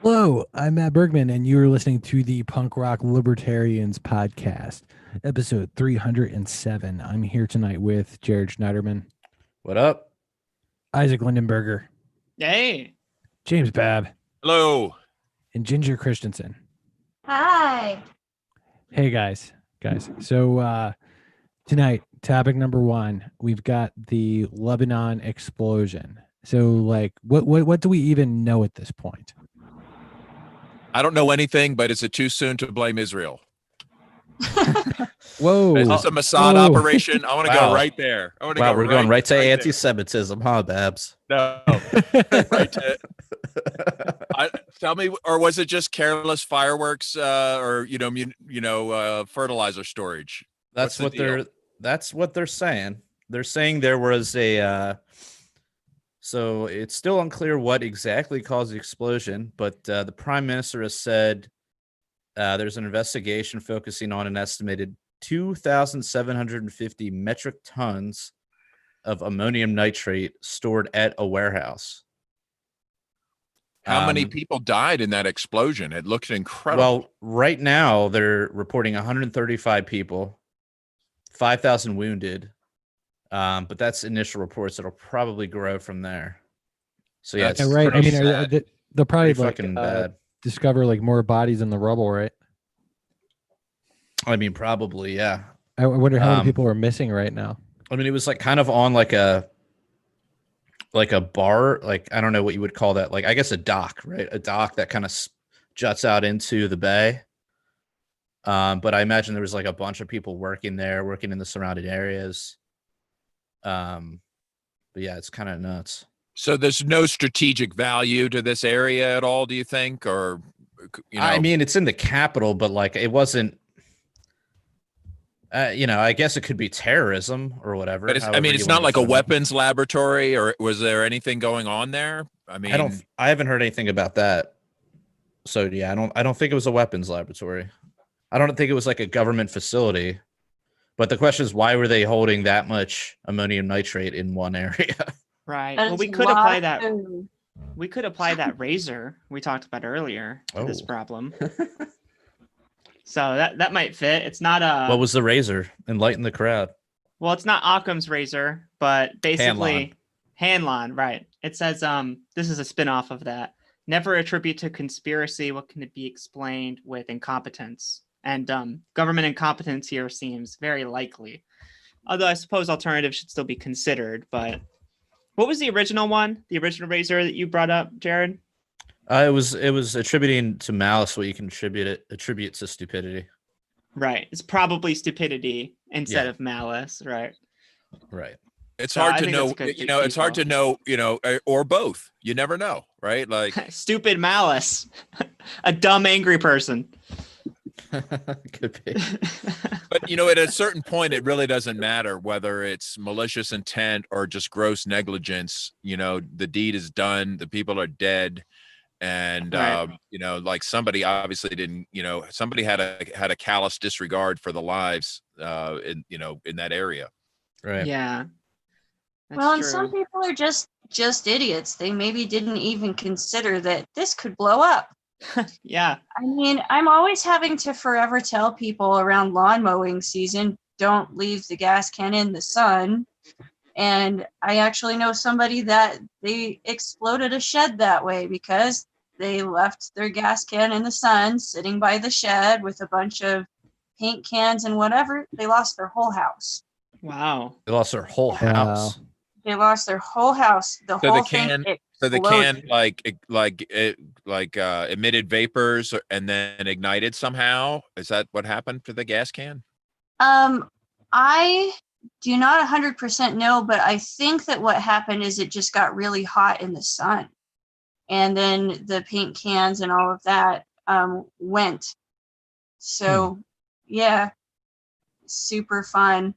Hello, I'm Matt Bergman, and you're listening to the Punk Rock Libertarians podcast, episode 307. I'm here tonight with Jared Schneiderman, What up? Isaac Lindenberger, Hey. James Babb, Hello. and Ginger Christensen. Hi. Hey, guys. So tonight, topic number one, we've got the Lebanon explosion. So, like, what do we even know at this point? I don't know anything, but is it too soon to blame Israel? Whoa. Is this a Mossad operation? I want to Wow. go right there. I want to Wow, go we're going right to there. anti-Semitism, huh, Babs? No. Right to, tell me, or was it just careless fireworks or fertilizer storage? That's What's the deal? That's what they're saying. They're saying there was a so it's still unclear what exactly caused the explosion, but the prime minister has said there's an investigation focusing on an estimated 2,750 metric tons of ammonium nitrate stored at a warehouse. How many people died in that explosion? It looks incredible. Well, right now they're reporting 135 people, 5,000 wounded. But that's initial reports. It'll probably grow from there. So yeah, That's it's right. I pretty mean, sad. they'll probably pretty fucking bad. discover like more bodies in the rubble, right? I mean, probably, yeah. I wonder how many Um, people are missing right now. I mean, it was like kind of on like a bar, like I don't know what you would call that. Like I guess a dock, right? A dock that kind of juts out into the bay. But I imagine there was like a bunch of people working there, working in the surrounding areas. But yeah, it's kind of nuts. So there's no strategic value to this area at all, do you think? Or, I mean, it's in the capital, but like it wasn't. I guess it could be terrorism or whatever. but it's however you not wanna like a define it. weapons laboratory, or was there anything going on there? I mean, I haven't heard anything about that. So yeah, I don't think it was a weapons laboratory. I don't think it was like a government facility. But the question is, why were they holding that much ammonium nitrate in one area? Right. That Well, is we a could lot apply of that. food. We could apply that razor we talked about earlier to this Oh. problem. So that might fit. It's not a What was the razor? Enlighten the crowd. well, it's not Occam's razor, but basically Hanlon, right. It says this is a spin-off of that. Never attribute to conspiracy what can be explained with incompetence. And government incompetence here seems very likely. Although I suppose alternatives should still be considered, but what was the original one? The original razor that you brought up, Jared? It was attributing to malice what you can attribute to stupidity. Right. It's probably stupidity instead Yeah. of malice, right? Right. it's So hard I to think know, that's a good it's hard to know, or both. You never know, right? Like, Stupid malice. A dumb, angry person. Could be. but at a certain point, it really doesn't matter whether it's malicious intent or just gross negligence. The deed is done, the people are dead. And, Right. like somebody obviously didn't, somebody had a callous disregard for the lives, in that area. Right. Yeah. That's Well, and true. some people are just idiots. They maybe didn't even consider that this could blow up. Yeah. I mean, I'm always having to forever tell people around lawn mowing season, don't leave the gas can in the sun. And I actually know somebody that they exploded a shed that way because they left their gas can in the sun sitting by the shed with a bunch of paint cans and whatever. They lost their whole house. Wow. They lost their whole house. They lost their whole house. The So whole the can, thing so the can exploded. emitted vapors and then ignited somehow. Is that what happened to the gas can? I do not 100% know, but I think that what happened is it just got really hot in the sun. And then the paint cans and all of that went. So, yeah, super fun.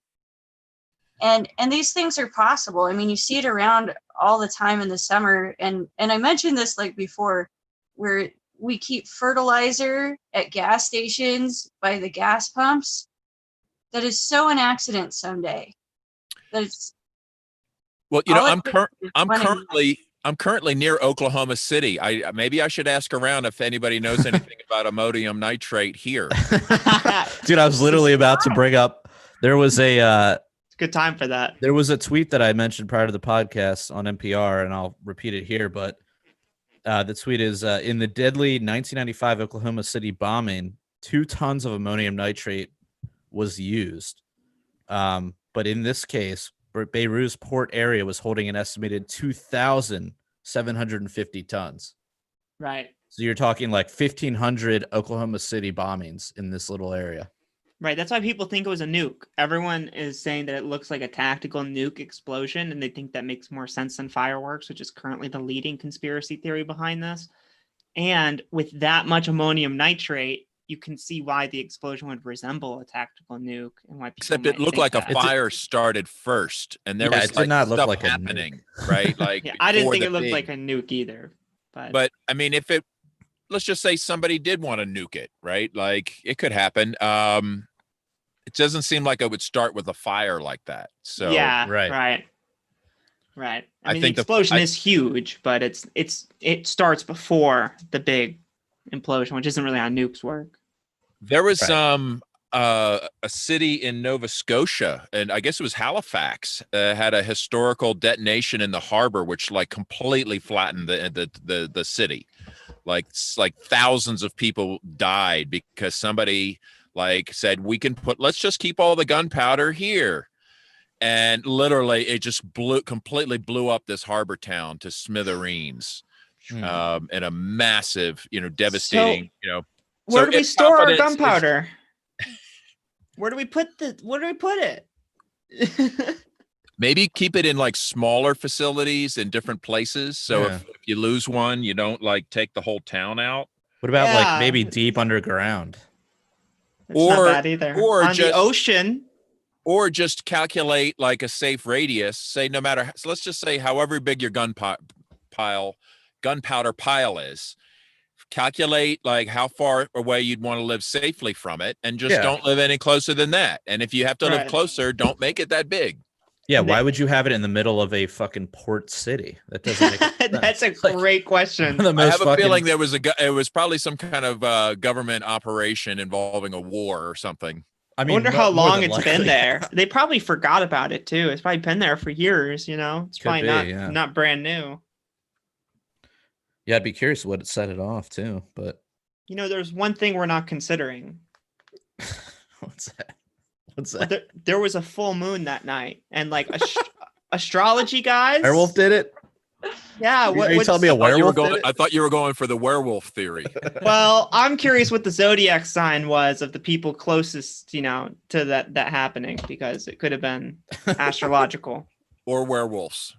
And these things are possible. I mean, you see it around all the time in the summer. And I mentioned this like before, where we keep fertilizer at gas stations by the gas pumps. That is so an accident someday. That it's Well, all it I'm takes is one currently I'm currently near Oklahoma City. Maybe I should ask around if anybody knows anything about ammonium nitrate here. Dude, I was literally about to bring up. There was a good time for that. There was a tweet that I mentioned prior to the podcast on NPR, and I'll repeat it here. But the tweet is in the deadly 1995 Oklahoma City bombing, 2 tons of ammonium nitrate was used. But in this case, Beirut's port area was holding an estimated 2,750 tons. Right. So you're talking like 1,500 Oklahoma City bombings in this little area. Right. That's why people think it was a nuke. Everyone is saying that it looks like a tactical nuke explosion, and they think that makes more sense than fireworks, which is currently the leading conspiracy theory behind this. And with that much ammonium nitrate, you can see why the explosion would resemble a tactical nuke, and why people Except it looked like a fire started first, and there was it did not look stuff like a happening, right? Like, yeah, I didn't before think the it looked big- like a nuke either. But I mean, let's just say somebody did want to nuke it, right? Like, it could happen. It doesn't seem like it would start with a fire like that. So yeah, right. right. I mean, the think explosion is huge, but it starts before the big implosion, which isn't really how nukes work. there was a city in Nova Scotia, and I guess it was Halifax, had a historical detonation in the harbor, which like completely flattened the city. Like thousands of people died because somebody like said, let's just keep all the gunpowder here. And literally it just completely blew up this harbor town to smithereens. In a massive, devastating, Where So do we if store our confidence is- gunpowder? Where do we put it? maybe keep it in like smaller facilities in different places. So Yeah. if you lose one, you don't like take the whole town out. What about Yeah. like maybe deep underground? It's not Or- bad either. or On the just- ocean. Or just calculate like a safe radius. Say no matter, so let's just say however big your gunpowder pile is. Calculate like how far away you'd want to live safely from it, and just Yeah. don't live any closer than that. And if you have to live Right. closer, don't make it that big. Yeah, And why would you have it in the middle of a fucking port city? That doesn't make sense. That's a Like, great question. one of the I most have a fucking- feeling there was it was probably some kind of government operation involving a war or something. I I mean, wonder more how long than it's likely. been there. They probably forgot about it too. It's probably been there for years, It's Could probably be, yeah. not brand new. Yeah, I'd be curious what set it off too. But There's one thing we're not considering. what's that? What's that? There was a full moon that night, and like astrology guys. Werewolf did it. Yeah. Are you telling me a I werewolf did it? I thought you were going for the werewolf theory. Well, I'm curious what the zodiac sign was of the people closest, to that happening, because it could have been astrological. Or werewolves.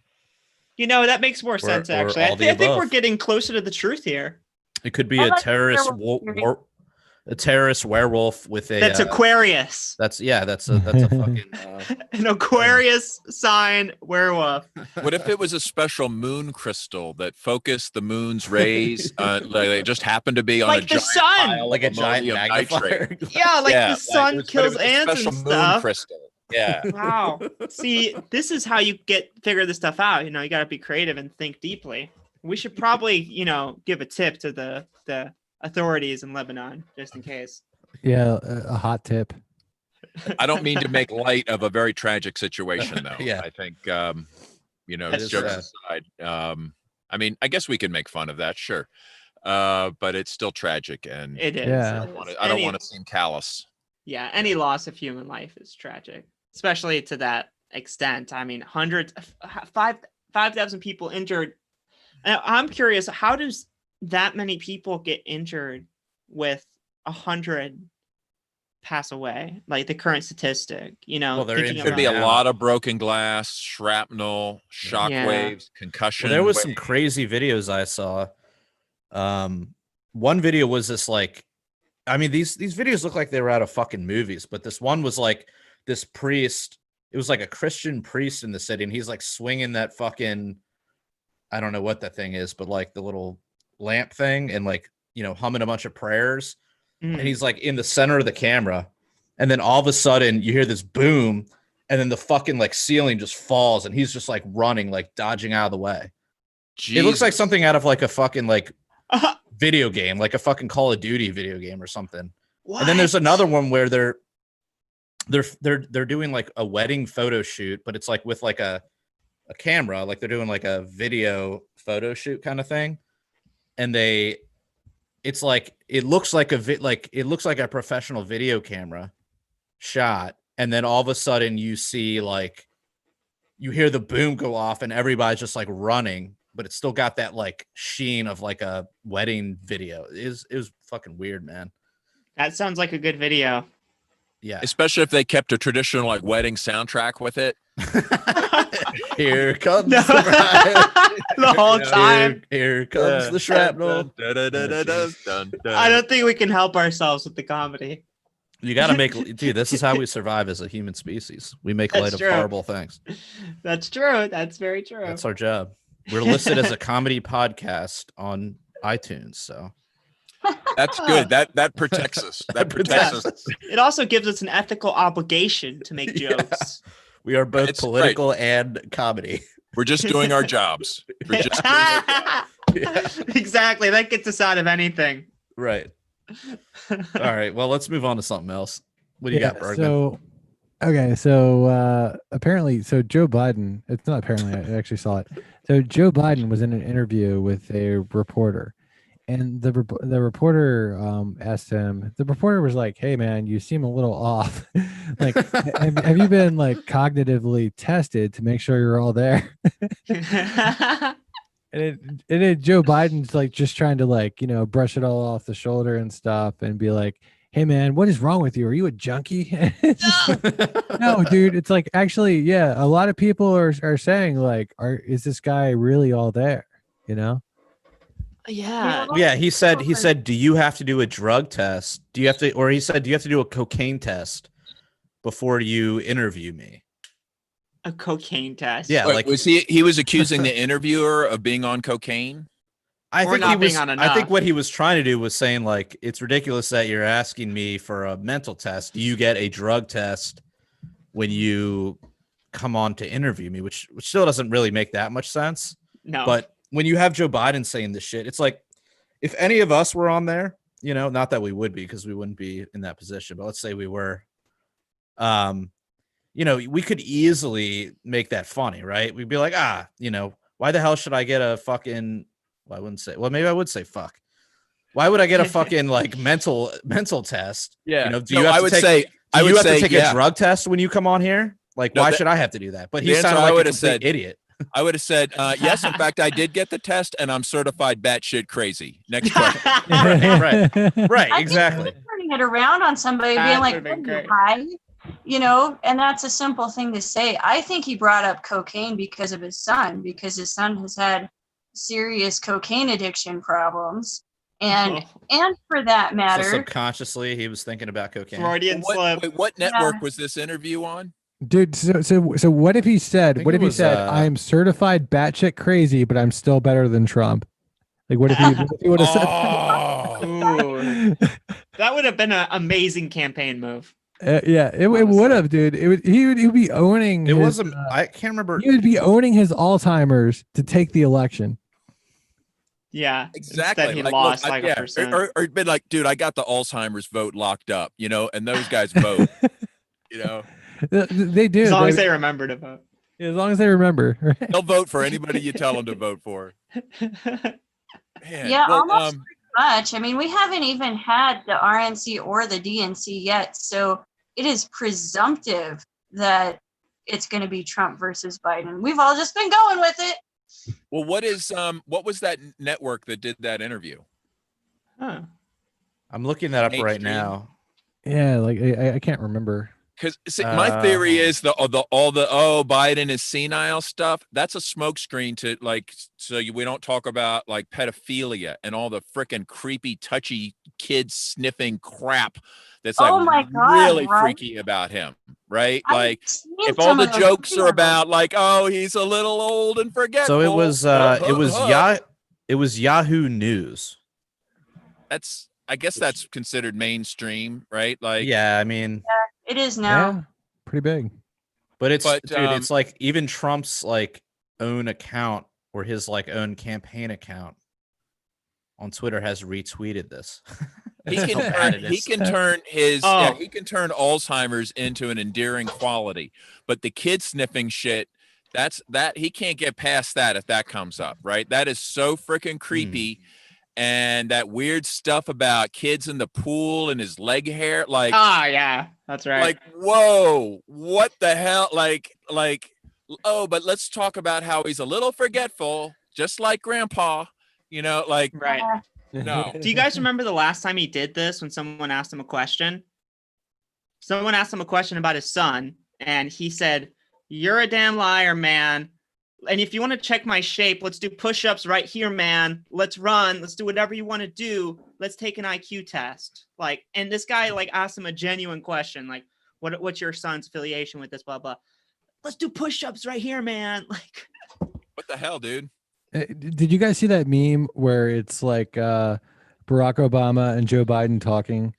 That makes more sense, or actually. all I the think we're above. getting closer to the truth here. It could be I a like the terrorist werewolf a terrorist werewolf with a. That's Aquarius. That's a fucking. An Aquarius sign werewolf. What if it was a special moon crystal that focused the moon's rays? Like it just happened to be on Like a the giant sun. pile like a of giant ammonium nitrate. magnifier. Yeah, like Yeah, the sun it was- but it kills was a ants special and moon stuff. crystal. Yeah. Wow. See, this is how you figure this stuff out. You got to be creative and think deeply. We should probably, give a tip to the authorities in Lebanon, just in case. Yeah, a hot tip. I don't mean to make light of a very tragic situation, though. Yeah. I think, That's jokes aside, I mean, I guess we can make fun of that, sure. But it's still tragic, and It is. Yeah. I don't want to seem callous. Yeah, any loss of human life is tragic, especially to that extent. I mean, 5,000 people injured. And I'm curious, how does that many people get injured with 100 pass away? Like the current statistic, Well, they're thinking injured Could be a about- now. lot of broken glass, shrapnel, shock Yeah. waves, concussion. Well, there was some waves. crazy videos I saw. One video was this like, I mean, these videos look like they were out of fucking movies, but this one was like this priest. It was like a Christian priest in the city, and he's like swinging that fucking, I don't know what that thing is, but like the little lamp thing, and like humming a bunch of prayers, Mhm. and he's like in the center of the camera, and then all of a sudden you hear this boom, and then the fucking like ceiling just falls, and he's just like running, like dodging out of the way. It looks like Jesus. something out of like a fucking like video game, like a fucking Call of Duty video game or something. What? And then there's another one where they're doing like a wedding photo shoot, but it's like with like a camera, like they're doing like a video photo shoot kind of thing. And it's like it looks like a professional video camera shot, and then all of a sudden you see like you hear the boom go off and everybody's just like running, but it's still got that like sheen of like a wedding video. It was fucking weird, man. That sounds like a good video. Yeah. Especially if they kept a traditional like wedding soundtrack with it. Here comes No. the bride. The whole time. Here comes the shrapnel. I don't think we can help ourselves with the comedy. You got to make, dude, this is how we survive as a human species. We make That's light of true. horrible things. That's true. That's very true. That's our job. We're listed as a comedy podcast on iTunes. So That's good. That protects us. That protects us. It also gives us an ethical obligation to make jokes. We are both It's political and comedy. We're just doing our jobs. We're just doing our jobs. Yeah. Exactly. That gets us out of anything. Right. All right. Well, let's move on to something else. What do you got, Bergman? So apparently, so Joe Biden, it's not apparently, I actually saw it. So Joe Biden was in an interview with a reporter, and the reporter asked him, the reporter was like, "Hey man, you seem a little off. Like, have you been like cognitively tested to make sure you're all there?" And Joe Biden's like just trying to like, brush it all off the shoulder and stuff and be like, "Hey man, what is wrong with you? Are you a junkie?" It's just like, no, dude. It's like, actually, yeah, a lot of people are saying like, is this guy really all there? Yeah. Yeah, he said, "Do you have to do a drug test? Do you have to," or he said, "Do you have to do a cocaine test before you interview me?" A cocaine test. Yeah, Wait, like was he was accusing the interviewer of being on cocaine? I Or think not he was. being on I think enough. what he was trying to do was saying like, it's ridiculous that you're asking me for a mental test. Do you get a drug test when you come on to interview me? Which still doesn't really make that much sense. No. But when you have Joe Biden saying this shit, it's like, if any of us were on there, not that we would be because we wouldn't be in that position, but let's say we were, we could easily make that funny, right? We'd be like, why the hell should I get a fucking, well, I wouldn't say, well, maybe I would say fuck. Why would I get a fucking like mental test? Yeah. Do you have to take yeah. a drug test when you come on here? Like, No, why should I have to do that? But he the answer sounded I like a would have complete said- idiot. I would have said, yes, in fact, I did get the test and I'm certified batshit crazy. Next question. Right. I Exactly. think turning it around on somebody That being like, would've been "What are great. you high?" And that's a simple thing to say. I think he brought up cocaine because of his son, because his son has had serious cocaine addiction problems. And for that So matter, subconsciously, he was thinking about cocaine. Freudian slip. What network was this interview on? Dude, so what if he said, think it was, I'm certified batshit crazy, but I'm still better than Trump? Like, what if he would have said Oh, Ooh. That would have been an amazing campaign move. yeah, it would have, dude. He would be owning. It his, wasn't. I can't remember. He would be owning his Alzheimer's to take the election. Yeah. exactly. Instead, he Like, lost look, like yeah, a percent. or been like, dude, I got the Alzheimer's vote locked up, and those guys vote, They do. As long as they remember to vote. as long as they remember. Right? They'll vote for anybody you tell them to vote for. Man, yeah, well, almost pretty much. I mean, we haven't even had the RNC or the DNC yet, so it is presumptive that it's going to be Trump versus Biden. We've all just been going with it. well, what was that network that did that interview? Huh. I'm looking that up right Mainstream. now. Yeah, like I can't remember. Because my theory is all the Biden is senile stuff. That's a smokescreen to we don't talk about like pedophilia and all the freaking creepy, touchy kids sniffing crap. That's like Oh my God, really right? freaky about him, right? I've Like seen if all some the of those jokes are videos. about like, oh, he's a little old and forgetful. So it was Yahoo News. I guess that's considered mainstream, right? Like, Yeah, I mean, It is now. Yeah, pretty big. but But, dude, it's like even Trump's like own account or his like own campaign account on Twitter has retweeted this. He That's can how bad it turn, he is. can turn his Oh. he can turn Alzheimer's into an endearing quality, but the kid sniffing shit, that he can't get past that if that comes up, right? That is so freaking creepy. And that weird stuff about kids in the pool and his leg hair, like, yeah, that's right. like, whoa, what the hell? Like, oh, but let's talk about how he's a little forgetful, just like Grandpa, you know, like, right. no. Do you guys remember the last time he did this when someone asked him a question? Someone asked him a question about his son, and he said, "You're a damn liar, man. And if you want to check my shape, let's do push-ups right here, man. Let's run. Let's do whatever you want to do. Let's take an IQ test." Like, and this guy like asked him a genuine question, like, what's your son's affiliation with this, blah, blah. Let's do push-ups right here, man. Like, What the hell, dude? Did you guys see that meme where it's like Barack Obama and Joe Biden talking,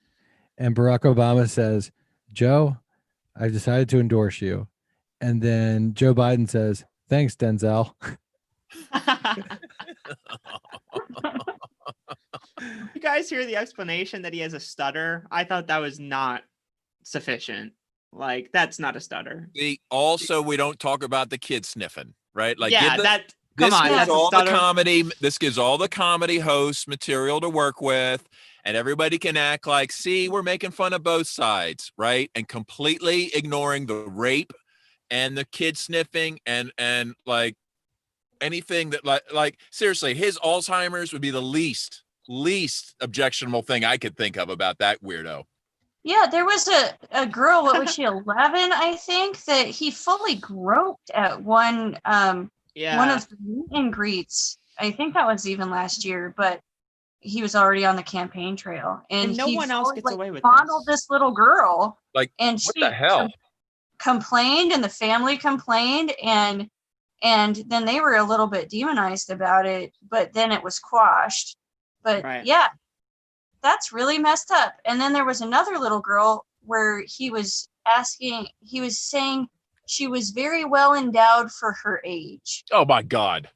and Barack Obama says, "Joe, I decided to endorse you," and then Joe Biden says, "Thanks, Denzel." you guys hear the explanation that he has a stutter? I thought that was not sufficient. Like, that's not a stutter. Also, we don't talk about the kid sniffing, right? Like, Yeah, this come on, gives that's a all the stutter. comedy. This gives all the comedy hosts material to work with, and everybody can act like, see, we're making fun of both sides, right? And completely ignoring the rape and the kid sniffing and like anything that like seriously, his Alzheimer's would be the least objectionable thing I could think of about that weirdo. Yeah, there was a girl, what was she, 11, I think, that he fully groped at one one of the meet and greets. I think that was even last year, but he was already on the campaign trail. And no one else gets away with fondled this little girl. Like, and what she the hell? Complained, and the family complained, and then they were a little bit demonized about it, but then it was quashed. But yeah, that's really messed up. And then there was another little girl where he was saying she was very well endowed for her age. Oh my God.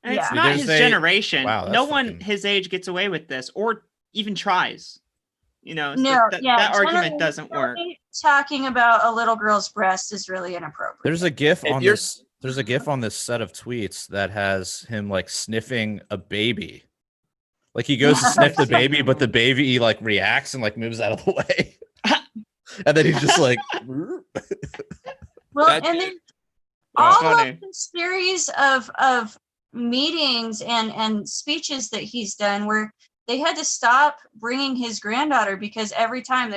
And it's not his generation. Wow, no one his age gets away with this or even tries. You know, so that argument doesn't work. Talking about a little girl's breast is really inappropriate. There's a GIF on this. There's a GIF on this set of tweets that has him like sniffing a baby. Like he goes to sniff the baby, but the baby like reacts and like moves out of the way. And then he's just like well, and then all of the series of meetings and speeches that he's done where they had to stop bringing his granddaughter because every time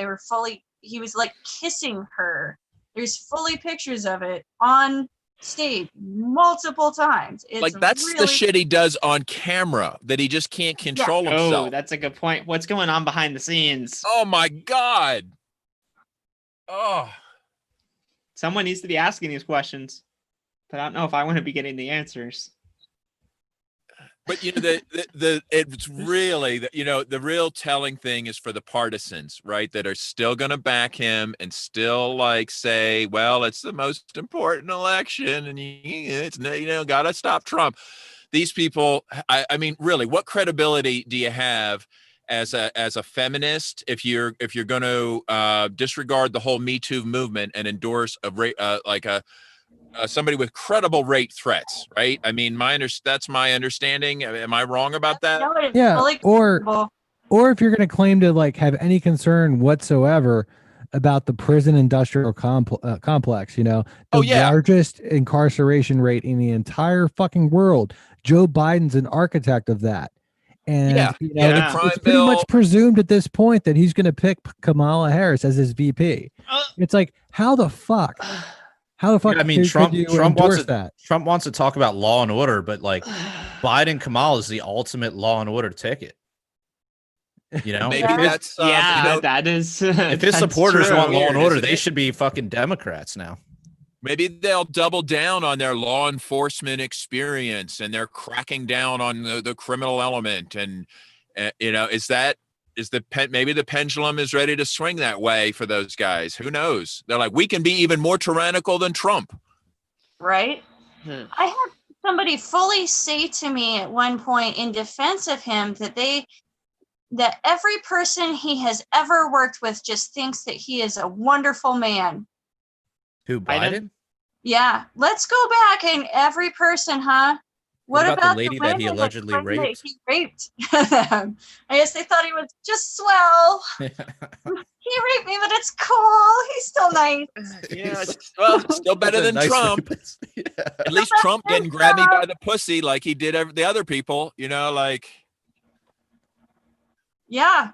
he was like kissing her. There's fully pictures of it on stage multiple times. It's like that's really the shit he does on camera that he just can't control himself. Oh, that's a good point. What's going on behind the scenes? Oh my God. Oh. Someone needs to be asking these questions, but I don't know if I want to be getting the answers. But you know, it's really the real telling thing is for the partisans, right? That are still going to back him and still like say, well, it's the most important election, and it's got to stop Trump. These people, I mean, really, what credibility do you have as a feminist if you're going to disregard the whole Me Too movement and endorse somebody with credible rape threats, right? I mean, that's my understanding. Am I wrong about that? No, yeah, or if you're going to claim to like have any concern whatsoever about the prison industrial complex, the largest incarceration rate in the entire fucking world. Joe Biden's an architect of that. And it's pretty much presumed at this point that he's going to pick Kamala Harris as his VP. It's like, how the fuck? How the fuck? I mean, Trump wants to talk about law and order, but like Biden Kamala is the ultimate law and order ticket. Maybe that's that is. If his supporters want law and order, they should be fucking Democrats now. Maybe they'll double down on their law enforcement experience and they're cracking down on the criminal element. And maybe the pendulum is ready to swing that way for those guys. Who knows? They're like, we can be even more tyrannical than Trump. Right. I have somebody fully say to me at one point in defense of him that every person he has ever worked with just thinks that he is a wonderful man. Who, Biden? Yeah. Let's go back and every person, huh? What about the lady the that he women allegedly claim that raped? He raped them. I guess they thought he was just swell. He raped me, but it's cool. He's still nice. Yeah, well, it's still better than Trump. Yeah. At least Trump didn't grab me by the pussy like he did the other people. Like. Yeah.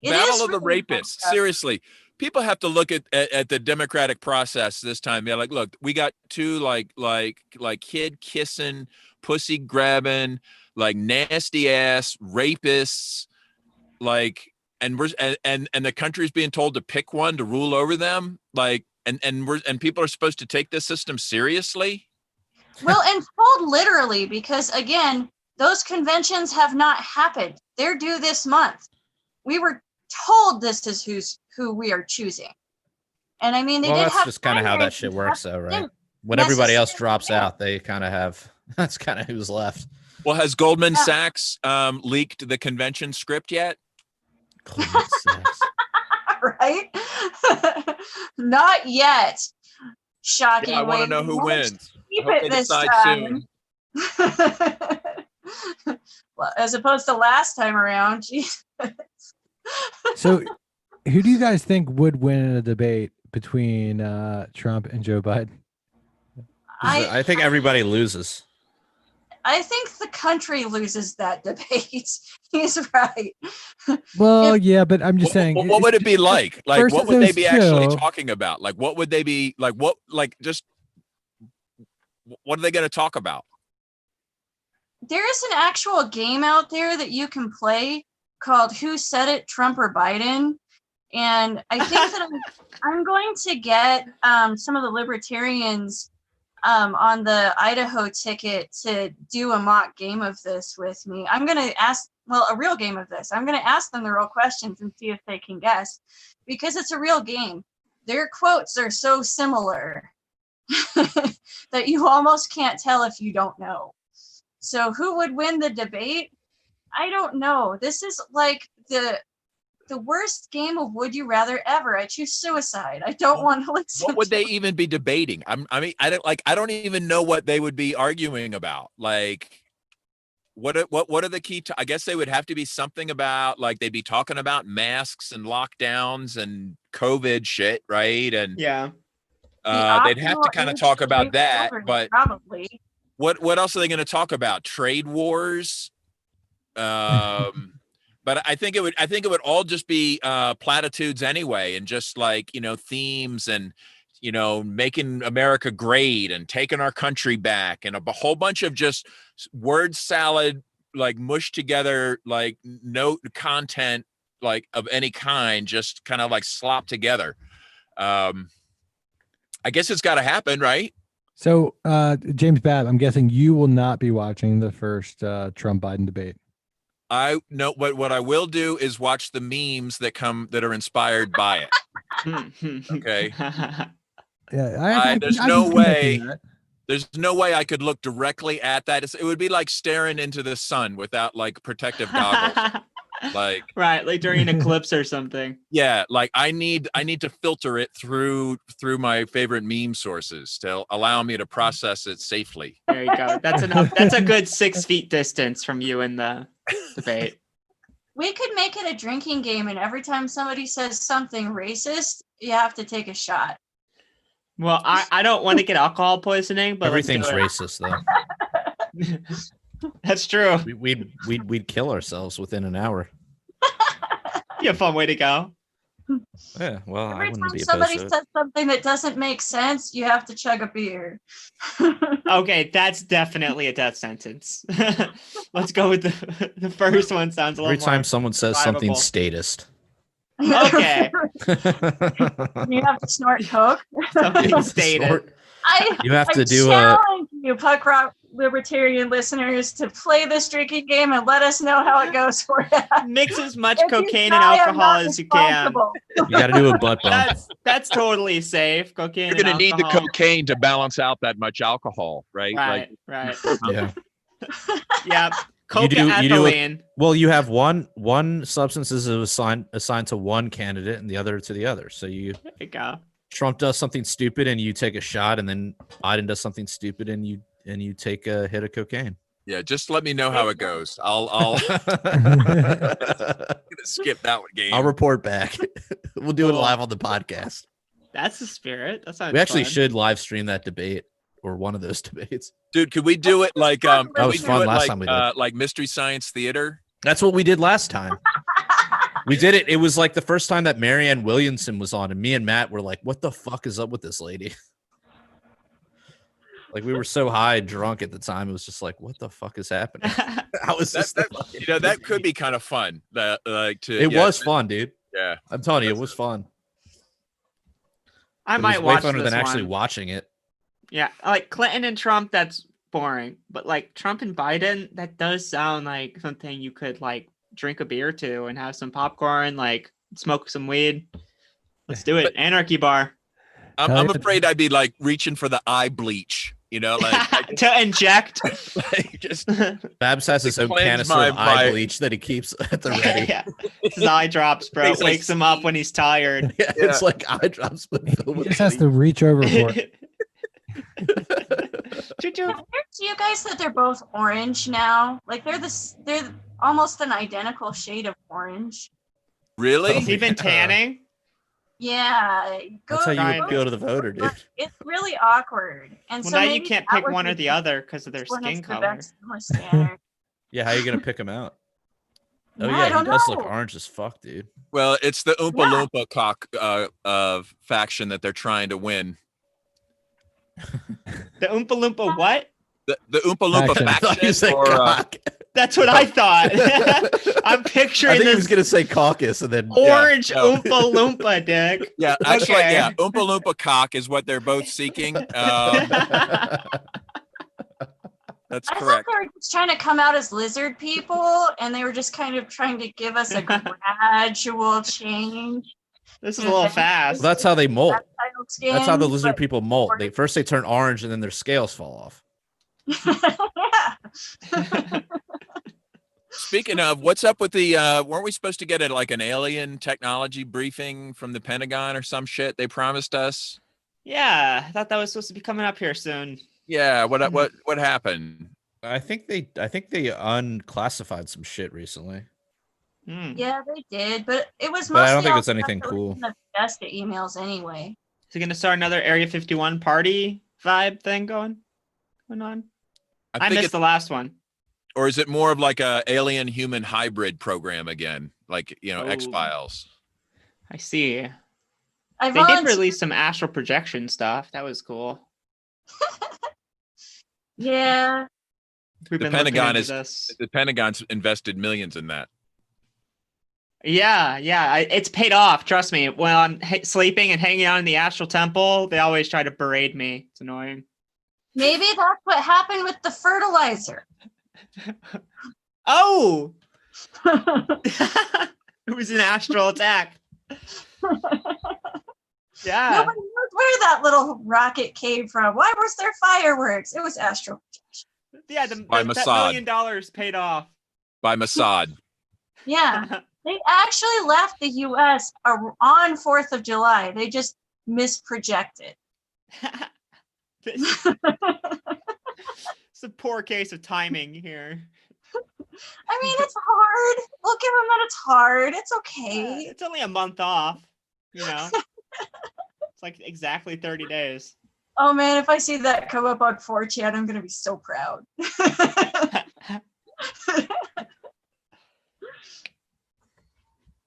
Battle of the rapists. Seriously, people have to look at the democratic process this time. Yeah, like, look, we got two like kid kissing, pussy grabbing, like nasty ass rapists, like, and the country's being told to pick one to rule over them, like, and people are supposed to take this system seriously. Well, and told literally, because again, those conventions have not happened. They're due this month. We were told this is who we are choosing. And I mean, that's just kind of how that shit works, though, right? When everybody else drops out, they kind of have, that's kind of who's left. Well, has Goldman Sachs leaked the convention script yet? Goldman Sachs. Right? Not yet. Shocking. Yeah, I want to know who wins. Keep it this time. Well, as opposed to last time around. Jesus. So, who do you guys think would win in a debate between Trump and Joe Biden? I think everybody loses. I think the country loses that debate. He's right. Well, yeah, but I'm just saying. What would it be like? Like, what would they be actually talking about? Like, what would they be like? What are they going to talk about? There is an actual game out there that you can play called Who Said It, Trump or Biden? And I think that I'm going to get some of the libertarians on the Idaho ticket to do a mock game of this with me. I'm going to ask, a real game of this. I'm going to ask them the real questions and see if they can guess, because it's a real game. Their quotes are so similar that you almost can't tell if you don't know. So who would win the debate? I don't know. This is like the worst game of would you rather ever. I choose suicide. I don't want to listen. What would they even be debating? I don't even know what they would be arguing about. Like, what are the key? I guess they would have to be something about, like, they'd be talking about masks and lockdowns and COVID shit, right? And yeah, they'd have to kind of talk about that. But probably. What else are they going to talk about? Trade wars. But I think it would all just be platitudes anyway, and just like, themes and, making America great and taking our country back, and a whole bunch of just word salad, like mushed together, like no content, like of any kind, just kind of like slopped together. I guess it's got to happen, right? So, James Babb, I'm guessing you will not be watching the first Trump-Biden debate. I know what I will do is watch the memes that are inspired by it. Okay. Yeah, there's no way I could look directly at that. It would be like staring into the sun without like protective goggles. Like, right, like during an eclipse or something. Yeah, like I need to filter it through my favorite meme sources to allow me to process it safely. There you go. That's enough. That's a good 6 feet distance from you in the debate. We could make it a drinking game, and every time somebody says something racist, you have to take a shot. Well, I don't want to get alcohol poisoning, but everything's racist, though. That's true. We'd kill ourselves within an hour. Be a fun way to go. Yeah, well, every time somebody says something that doesn't make sense, you have to chug a beer. Okay, that's definitely a death sentence. Let's go with the first one. Sounds a little. Every time someone says something statist. Okay. You have to snort coke. Something statist. You have to do a. you punk rock libertarian listeners to play this drinking game and let us know how it goes for you. Mix as much If you cocaine die, and I'm alcohol not as you can. responsible. You got to do a butt bump. That's totally safe. Cocaine. You're going to and need the alcohol. cocaine to balance out that much alcohol, right? Right. Right. Yeah. Yep. You do Coca-ethylene. Well, you have one substance is assigned to one candidate and the other to the other. So There you go. Trump does something stupid and you take a shot, and then Biden does something stupid and you take a hit of cocaine. Yeah, just let me know how it goes. I'll skip that game. I'll report back. We'll do it live on the podcast. That's the spirit. That sounds We actually fun. should live stream that debate or one of those debates. Dude, could we do it like That was fun last time we did. like Mystery Science Theater? That's what we did last time. We did it. It was like the first time that Marianne Williamson was on, and me and Matt were like, "What the fuck is up with this lady?" Like we were so high and drunk at the time, it was just like, "What the fuck is happening?" How is this? That could be kind of fun. It was fun, dude. Yeah, I'm telling you, it was fun. I It might was way watch funner this than actually one. watching it. Yeah, like Clinton and Trump, that's boring. But like Trump and Biden, that does sound like something you could like drink a beer to and have some popcorn, like smoke some weed. Let's do it. Anarchy bar. I'm afraid I'd be like reaching for the eye bleach, like to inject. like just Babs has his own cleanse canister my- of eye my- bleach that he keeps at the ready. Yeah. His eye drops, bro. He's like- Wakes him up when he's tired. Yeah, it's like eye drops, but filled He with just has bleach. to reach over for it. Choo-choo. Do you guys that they're both orange now? Like they're almost an identical shade of orange. really. He's even tanning. Yeah, That's how you Ryan. appeal to the voter, dude. It's really awkward. And Well, so now you maybe can't that pick would one be or the other because of their one skin that's the color. best standard. Yeah, how are you gonna pick him out? Oh Yeah, yeah, I he don't does know. look orange as fuck, dude. Well, it's the Oompa Yeah. Loompa faction that they're trying to win. The Oompa Loompa what? The Oompa Loompa Faction. I thought you faction. said or, cock. That's what I thought. I'm I picturing think he was this gonna say caucus, and then orange no. Oompa Loompa, Dick. yeah, actually, Okay. yeah, Oompa Loompa cock is what they're both seeking. That's I thought correct. they were just trying to come out as lizard people, and they were just kind of trying to give us a gradual change. This is a little fast. Well, that's how they molt. Title skin, That's how the lizard but- people molt. They first turn orange, and then their scales fall off. Yeah. Speaking of, what's up with the? Weren't we supposed to get like an alien technology briefing from the Pentagon or some shit? They promised us. Yeah, I thought that was supposed to be coming up here soon. Yeah. What happened? I think they unclassified some shit recently. Hmm. Yeah, they did, but it was mostly. But I don't think all it's anything stuff that was cool. in the Vesta emails anyway. Is he gonna start another Area 51 party vibe thing going on? I think missed the last one. or is it more of like a alien human hybrid program again, like Oh. X-Files? I see. I They did volunteered- release some astral projection stuff. That was cool. Yeah, We've The been looking Pentagon into is- this. The Pentagon's invested millions in that. Yeah, it's paid off. Trust me. When I'm sleeping and hanging out in the astral temple, they always try to berate me. It's annoying. maybe that's what happened with the fertilizer. Oh, it was an astral attack. Yeah. Nobody knows where that little rocket came from. Why was there fireworks? It was astral. Yeah, By that Mossad. $1 million paid off. By Mossad. Yeah, they actually left the U.S. On 4th of July. They just misprojected. It's a poor case of timing here. I mean, it's hard. We'll give them that it's hard. It's okay. It's only a month off, you know. It's like exactly 30 days. Oh man, if I see that come up on 4chan, I'm gonna be so proud.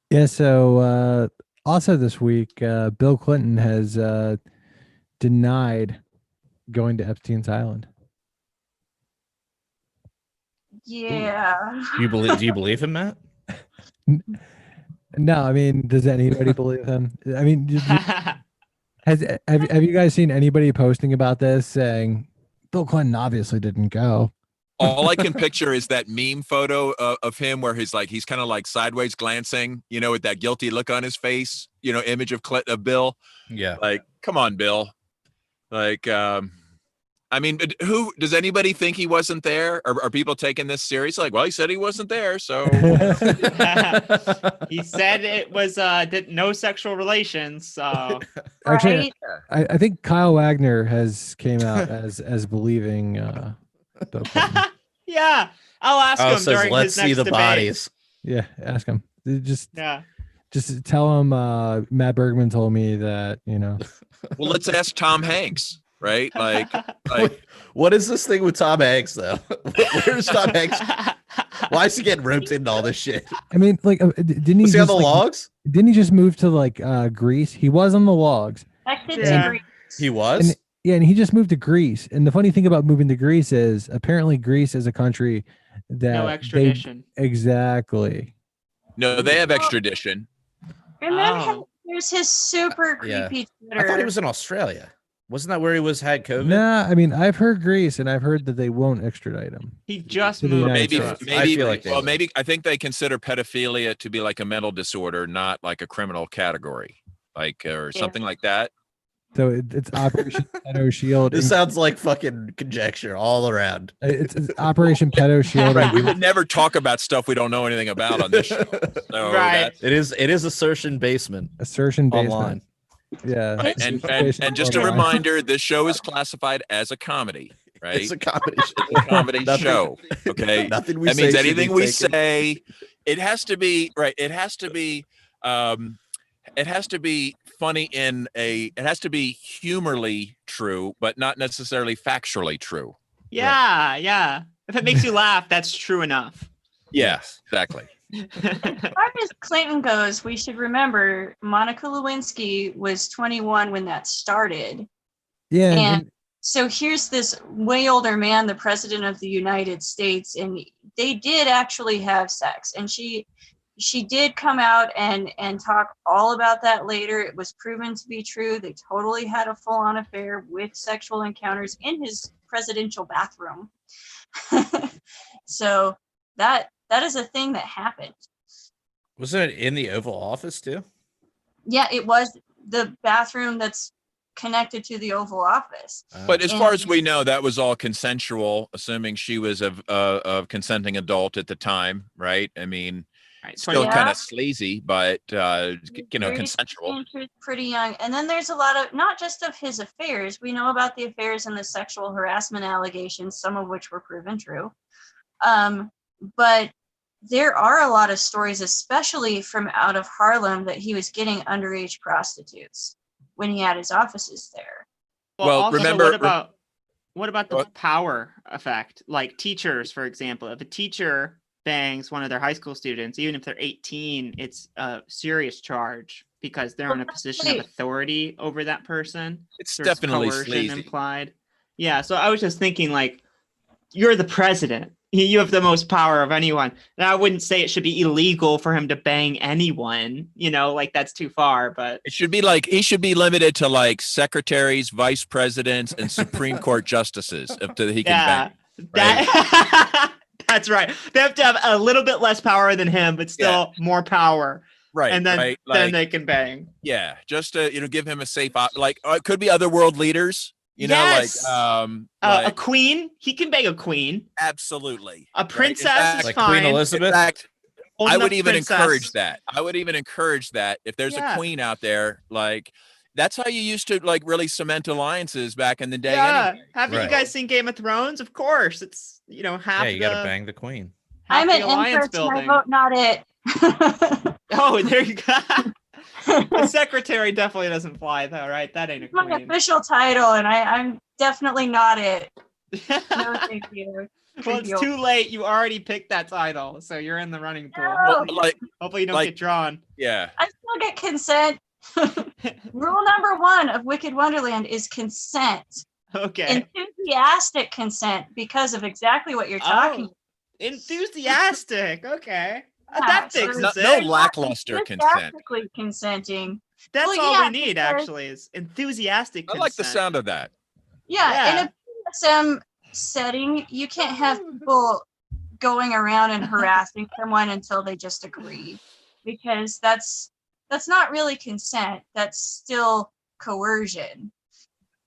Yeah. So also this week, Bill Clinton has denied going to Epstein's Island. Yeah. Do you believe him, Matt? No, I mean, does anybody believe him? I mean, have you guys seen anybody posting about this saying Bill Clinton obviously didn't go. All I can picture is that meme photo of him where he's kind of like sideways glancing, with that guilty look on his face, image of Bill. Yeah. Like, come on, Bill. Like, I mean, who does anybody think he wasn't there? Are people taking this serious? Like, well, he said he wasn't there, so He said it was no sexual relations. So Actually, I think Kyle Wagner has came out as believing Bill Clinton. Yeah, I'll ask him during let's his next see the debate. bodies. Yeah, ask him. Just tell him Matt Bergman told me that, Well, let's ask Tom Hanks, right? Like what is this thing with Tom Hanks though? Where's Tom Hanks? Why is he getting roped into all this shit? I mean, like, didn't he Was he on just, the logs? Didn't he just move to like Greece? He was on the logs. He was? And he just moved to Greece. And the funny thing about moving to Greece is apparently Greece is a country that no extradition. Exactly. No, they have extradition. And then there's his super creepy Twitter. I thought he was in Australia. Wasn't that where he had COVID? Nah, I mean, I've heard Greece, and I've heard that they won't extradite him. He just to the moved. United Maybe, States. I feel like maybe I think they consider pedophilia to be like a mental disorder, not like a criminal category, like or something like that. So it's Operation Pedo Shield. This sounds like fucking conjecture all around. It's Operation Pedo Shield. Right, we would never talk about stuff we don't know anything about on this show. So Right. It is assertion basement. Assertion basement. Online. Yeah. Right. And just a reminder, this show is classified as a comedy, right? It's a comedy show. It's a comedy show. Okay. Nothing we That say means should be anything we taken. say, it has to be right. It has to be funny it has to be humorly true, but not necessarily factually true. Yeah. If it makes you laugh, that's true enough. Yes, exactly. As far as Clinton goes, we should remember Monica Lewinsky was 21 when that started. Yeah. And so here's this way older man, the president of the United States, and they did actually have sex. And she did come out and talk all about that later. It was proven to be true. They totally had a full-on affair with sexual encounters in his presidential bathroom. So that is a thing that happened. Wasn't it in the Oval Office too? Yeah, it was the bathroom that's connected to the Oval Office. But as far as we know, that was all consensual, assuming she was of consenting adult at the time, right? I mean, still kind of sleazy, but consensual. Pretty young. And then there's a lot of, not just of his affairs. We know about the affairs and the sexual harassment allegations, some of which were proven true. But there are a lot of stories, especially from out of Harlem, that he was getting underage prostitutes when he had his offices there. Well, also, remember, what about the power effect? Like teachers, for example, if a teacher bangs one of their high school students, even if they're 18, it's a serious charge because they're in a position of authority over that person. It's There's definitely coercion sleazy. implied. Yeah, so I was just thinking, like, you're the president. You have the most power of anyone. And I wouldn't say it should be illegal for him to bang anyone, like that's too far, but it should be like he should be limited to like secretaries, vice presidents, and Supreme Court justices if he can bang. Right? That's right. They have to have a little bit less power than him, but still more power. Right. And then then they can bang. Yeah. Just to give him a safe it could be other world leaders. Yes. A queen. He can bang a queen. Absolutely. A princess is like fine. Queen Elizabeth. In fact, Old I enough would even princess. encourage that. I would even encourage that if there's a queen out there, like that's how you used to like really cement alliances back in the day. Yeah. Anyway. Haven't you guys seen Game of Thrones? Of course. It's half. Yeah, you gotta bang the queen. I'm an alliance empress, and I building. vote not it. Oh, there you go. The secretary definitely doesn't fly though, right? That ain't a My queen. official title, and I'm definitely not it. No, thank you. Well, it's too late. You already picked that title, so you're in the running pool. No. Hopefully you don't get drawn. Yeah. I still get consent. Rule number 1 of Wicked Wonderland is consent. Okay. Enthusiastic consent because of exactly what you're talking about. Enthusiastic. Okay. Yeah, That so fixes No it. lackluster consent. Enthusiastically consenting. That's Well, all yeah, we need, because- actually, is enthusiastic I consent. like the sound of that. Yeah, Yeah. and BDSM setting, you can't have people going around and harassing someone until they just agree, because that's not really consent. That's still coercion.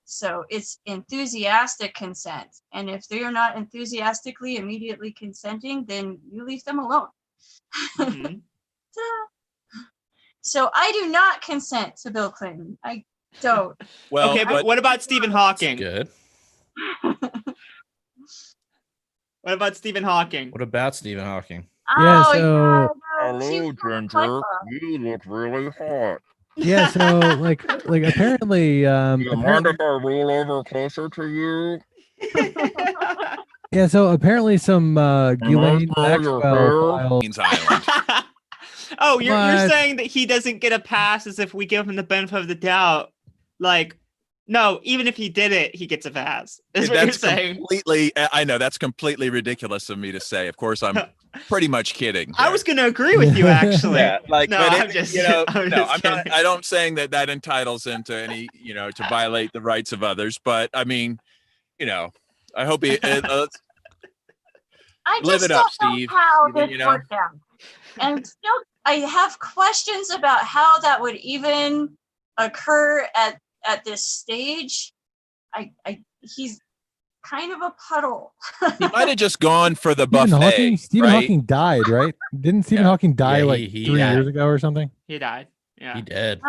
So it's enthusiastic consent. And if they are not enthusiastically immediately consenting, then you leave them alone. Mm-hmm. So I do not consent to Bill Clinton. I don't. Well, okay, but what about Stephen Hawking? Good. What about Stephen Hawking? What about Stephen Hawking? Yeah, Oh, so- yeah, hello, he's from Ginger. Florida. You look really hot. Yeah, so like apparently if I roll over closer to you? yeah, so apparently some Ghislaine Maxwell files. Queens Island. Oh, you're What? saying that he doesn't get a pass as if we give him the benefit of the doubt. Like, no, even if he did it, he gets a pass. Is what you're saying. Completely. I know that's completely ridiculous of me to say. Of course, I'm pretty much kidding. I there. was going to agree with you, actually. Yeah, like, No, but I'm just- I'm I'm not. just kidding. I don't saying that entitles him to any, to violate the rights of others. But I mean, I hope he. I Live just it up, don't know Steve. how Even, this worked out. And still, I have questions about how that would even occur at this stage. He's kind of a puddle. He might have just gone for the Stephen buffet. Hawking, Stephen right? Hawking died, right? Didn't Stephen Yeah. Hawking die Yeah, like he 3 died. years ago or something? He died. Yeah. He did.